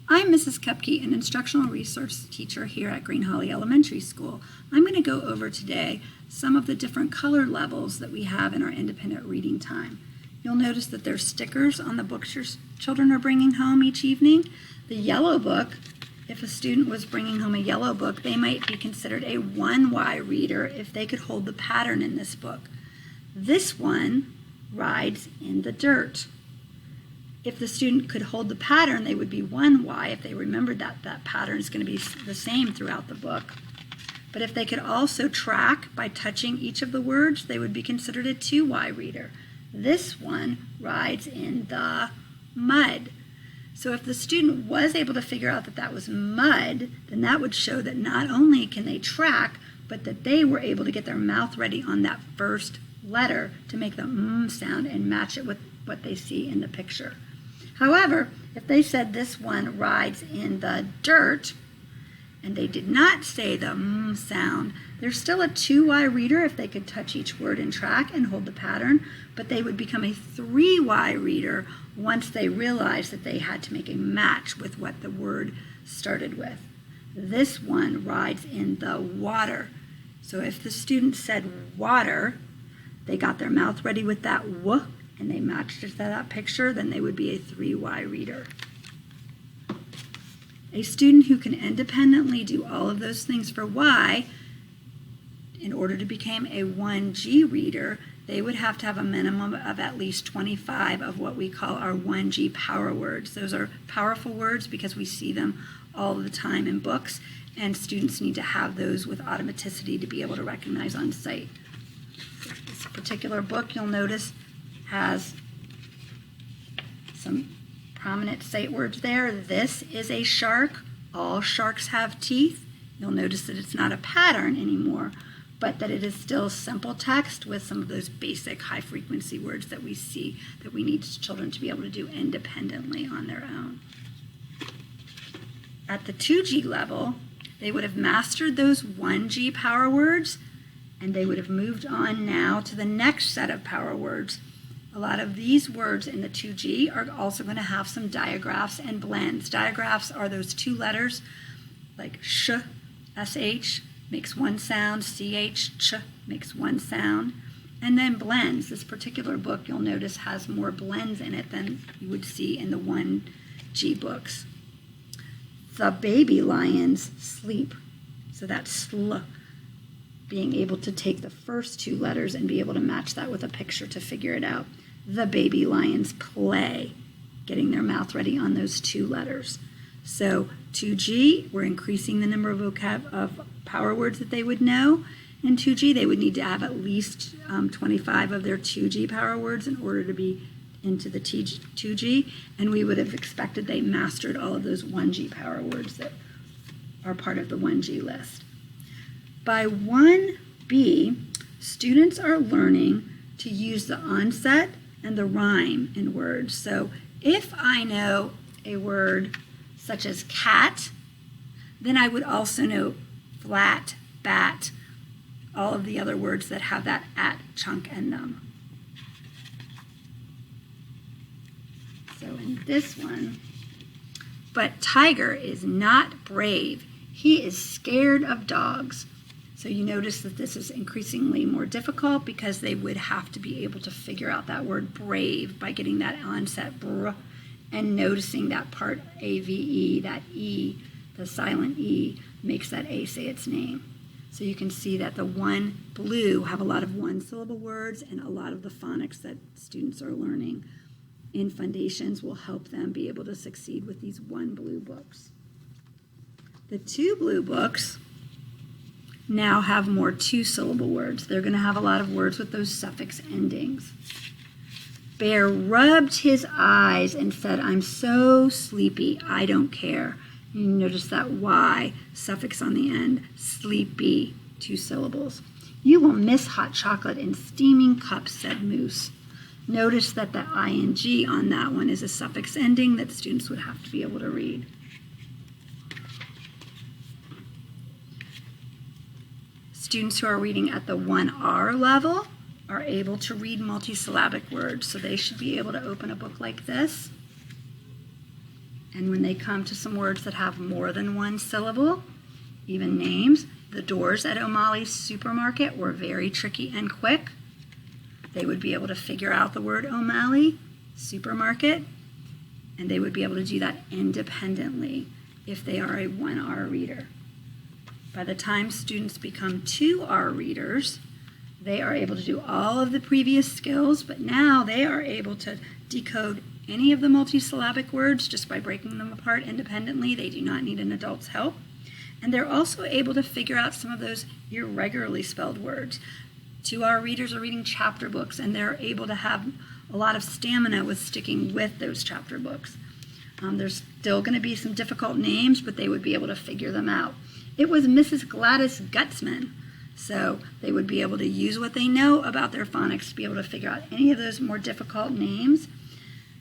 I'm Mrs. Kupke, an instructional resource teacher here at Green Holly Elementary School. I'm going to go over today some of the different color levels that we have in our independent reading time. You'll notice that there's stickers on the books your children are bringing home each evening. The yellow book, if a student was bringing home a yellow book, they might be considered a 1Y reader if they could hold the pattern in this book. This one rides in the dirt. If the student could hold the pattern, they would be 1Y if they remembered that that pattern is going to be the same throughout the book. But if they could also track by touching each of the words, they would be considered a 2Y reader. This one rides in the mud. So if the student was able to figure out that that was mud, then that would show that not only can they track, but that they were able to get their mouth ready on that first letter to make the sound and match it with what they see in the picture. However, if they said this one rides in the dirt, and they did not say the sound, they're still a 2Y reader if they could touch each word and track and hold the pattern, but they would become a 3Y reader once they realized that they had to make a match with what the word started with. This one rides in the water. So if the student said water, they got their mouth ready with that w, and they matched it to that picture, then they would be a 3Y reader. A student who can independently do all of those things for Y, in order to become a 1G reader, they would have to have a minimum of at least 25 of what we call our 1G power words. Those are powerful words because we see them all the time in books, and students need to have those with automaticity to be able to recognize on sight. This particular book, you'll notice, has some prominent sight words there. This is a shark. All sharks have teeth. You'll notice that it's not a pattern anymore, but that it is still simple text with some of those basic high-frequency words that we see that we need children to be able to do independently on their own. At the 2G level, they would have mastered those 1G power words, and they would have moved on now to the next set of power words. A lot of these words in the 2G are also going to have some digraphs and blends. Digraphs are those two letters, like sh, sh, makes one sound, ch, ch, makes one sound. And then blends. This particular book, you'll notice, has more blends in it than you would see in the 1G books. The baby lions sleep. So that's sl. Being able to take the first two letters and be able to match that with a picture to figure it out. The baby lions play, getting their mouth ready on those two letters. So 2G, we're increasing the number of power words that they would know. In 2G, they would need to have at least 25 of their 2G power words in order to be into the 2G, and we would have expected they mastered all of those 1G power words that are part of the 1G list. By 1B, students are learning to use the onset and the rhyme in words. So if I know a word such as cat, then I would also know flat, bat, all of the other words that have that at chunk in them. So in this one, but Tiger is not brave. He is scared of dogs. So you notice that this is increasingly more difficult because they would have to be able to figure out that word brave by getting that onset br and noticing that part A-V-E, that E, the silent E, makes that A say its name. So you can see that the 1 blue have a lot of one-syllable words, and a lot of the phonics that students are learning in foundations will help them be able to succeed with these 1 blue books. The 2 blue books now have more 2-syllable words. They're going to have a lot of words with those suffix endings. Bear rubbed his eyes and said, I'm so sleepy, I don't care. And you notice that Y suffix on the end, sleepy, 2 syllables. You will miss hot chocolate in steaming cups, said Moose. Notice that the ing on that one is a suffix ending that students would have to be able to read. Students who are reading at the 1R level are able to read multisyllabic words, so they should be able to open a book like this And when they come to some words that have more than one syllable, even names, the doors at O'Malley's supermarket were very tricky and quick. They would be able to figure out the word O'Malley, supermarket, and they would be able to do that independently if they are a 1R reader. By the time students become 2R readers, they are able to do all of the previous skills, but now they are able to decode any of the multisyllabic words just by breaking them apart independently. They do not need an adult's help. And they're also able to figure out some of those irregularly spelled words. 2R readers are reading chapter books, and they're able to have a lot of stamina with sticking with those chapter books. There's still going to be some difficult names, but they would be able to figure them out. It was Mrs. Gladys Gutzman, so they would be able to use what they know about their phonics to be able to figure out any of those more difficult names.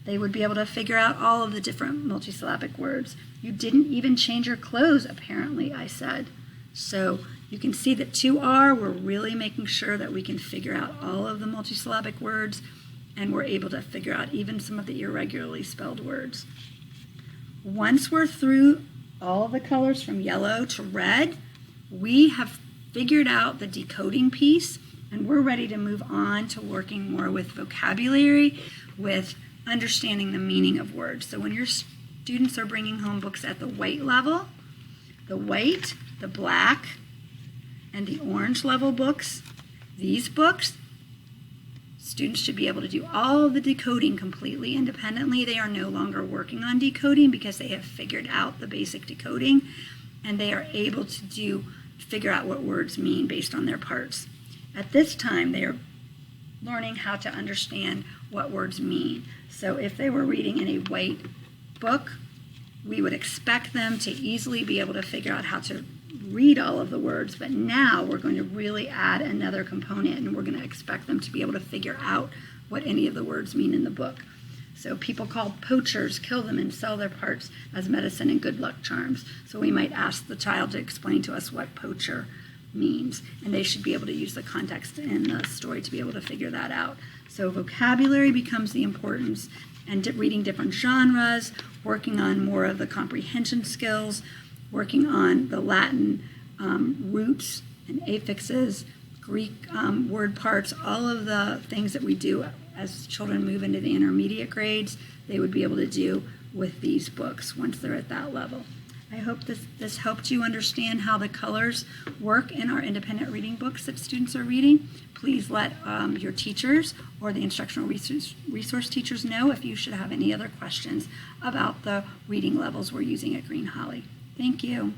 They would be able to figure out all of the different multisyllabic words. You didn't even change your clothes, apparently, I said. So you can see that 2R, we're really making sure that we can figure out all of the multisyllabic words, and we're able to figure out even some of the irregularly spelled words. Once we're through all the colors from yellow to red, we have figured out the decoding piece, and we're ready to move on to working more with vocabulary, with understanding the meaning of words. So when your students are bringing home books at the white level, the white, the black, and the orange level books, these books, students should be able to do all of the decoding completely independently. They are no longer working on decoding because they have figured out the basic decoding, and they are able to figure out what words mean based on their parts. At this time, they are learning how to understand what words mean. So if they were reading in a white book, we would expect them to easily be able to figure out how to read all of the words, but now we're going to really add another component, and we're going to expect them to be able to figure out what any of the words mean in the book. So people called poachers kill them and sell their parts as medicine and good luck charms. So we might ask the child to explain to us what poacher means, and they should be able to use the context in the story to be able to figure that out. So vocabulary becomes the importance, and reading different genres, working on more of the comprehension skills, working on the Latin roots and affixes, Greek word parts, all of the things that we do as children move into the intermediate grades, they would be able to do with these books once they're at that level. I hope this helped you understand how the colors work in our independent reading books that students are reading. Please let your teachers or the instructional resource teachers know if you should have any other questions about the reading levels we're using at Green Holly. Thank you.